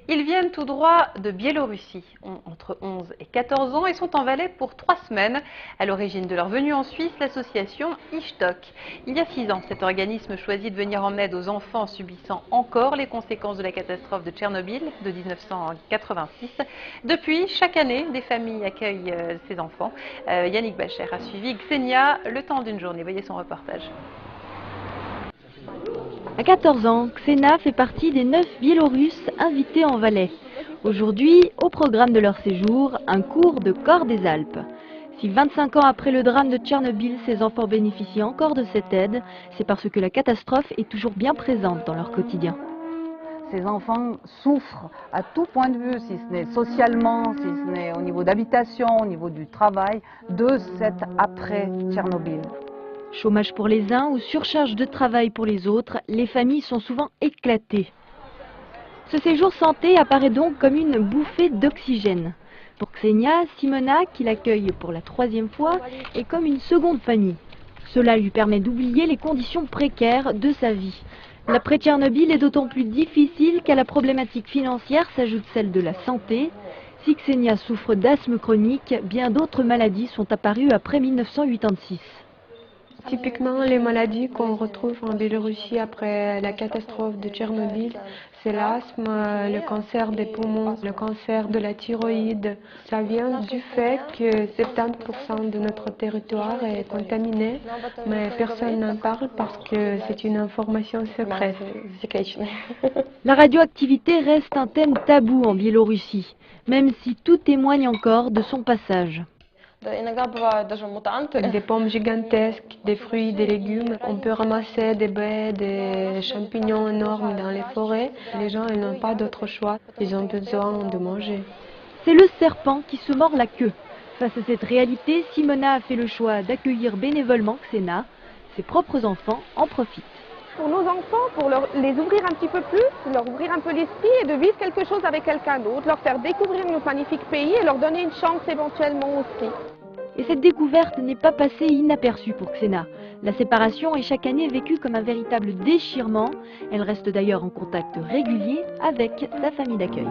Ils viennent tout droit de Biélorussie, ont entre 11 et 14 ans et sont en Valais pour 3 semaines. À l'origine de leur venue en Suisse, l'association Ishtok. Il y a 6 ans, cet organisme choisit de venir en aide aux enfants subissant encore les conséquences de la catastrophe de Tchernobyl de 1986. Depuis, chaque année, des familles accueillent ces enfants. Yannick Bacher a suivi Ksenia le temps d'une journée. Voyez son reportage. À 14 ans, Ksenia fait partie des 9 Biélorusses invités en Valais. Aujourd'hui, au programme de leur séjour, un cours de corps des Alpes. Si 25 ans après le drame de Tchernobyl, ces enfants bénéficient encore de cette aide, c'est parce que la catastrophe est toujours bien présente dans leur quotidien. Ces enfants souffrent à tout point de vue, si ce n'est socialement, si ce n'est au niveau d'habitation, au niveau du travail, de cet après-Tchernobyl. Chômage pour les uns ou surcharge de travail pour les autres, les familles sont souvent éclatées. Ce séjour santé apparaît donc comme une bouffée d'oxygène. Pour Ksenia, Simona, qui l'accueille pour la 3e fois, est comme une seconde famille. Cela lui permet d'oublier les conditions précaires de sa vie. L'après-Tchernobyl est d'autant plus difficile qu'à la problématique financière s'ajoute celle de la santé. Si Ksenia souffre d'asthme chronique, bien d'autres maladies sont apparues après 1986. Typiquement, les maladies qu'on retrouve en Biélorussie après la catastrophe de Tchernobyl, c'est l'asthme, le cancer des poumons, le cancer de la thyroïde. Ça vient du fait que 70% de notre territoire est contaminé, mais personne n'en parle parce que c'est une information secrète. La radioactivité reste un thème tabou en Biélorussie, même si tout témoigne encore de son passage. Des pommes gigantesques, des fruits, des légumes. On peut ramasser des baies, des champignons énormes dans les forêts. Les gens ils n'ont pas d'autre choix. Ils ont besoin de manger. C'est le serpent qui se mord la queue. Face à cette réalité, Simona a fait le choix d'accueillir bénévolement Ksenia. Ses propres enfants en profitent. Pour nos enfants, pour les ouvrir un petit peu plus, leur ouvrir un peu l'esprit et de vivre quelque chose avec quelqu'un d'autre, leur faire découvrir notre magnifique pays et leur donner une chance éventuellement aussi. Et cette découverte n'est pas passée inaperçue pour Ksenia. La séparation est chaque année vécue comme un véritable déchirement. Elle reste d'ailleurs en contact régulier avec sa famille d'accueil.